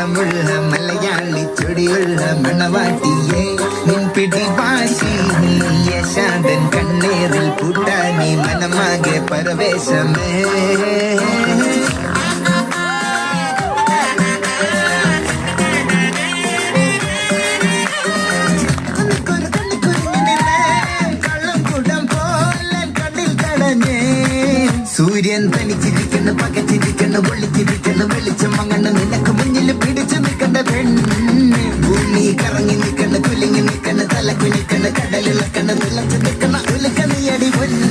മണമുള്ള മലയാളി ചൊടിയുള്ള മണവാട്ടിയെ നിൻ പിടിവാശി നീ യശാന്തൻ കണ്ണേറിൽ പൂട്ടാനി മനമാകെ പരവേശമേ സൂര്യൻ തനിച്ചിരിക്കുന്നു പകച്ചിരിക്കുന്നു പൊള്ളിച്ചിരിക്കുന്നു വെളിച്ചം മങ്ങണ് നിനക്ക് മുന്നിൽ പിടിച്ചു നിൽക്കണ്ട പെണ്ണ് ഭൂമി കറങ്ങി നിൽക്കണ് കുലുങ്ങി നിൽക്കണ് തലക്കുലിക്കണ് കടലിളക്കണ് വിളച്ചു നിൽക്കണ ഉലുക്ക നീയടി പൊന്നു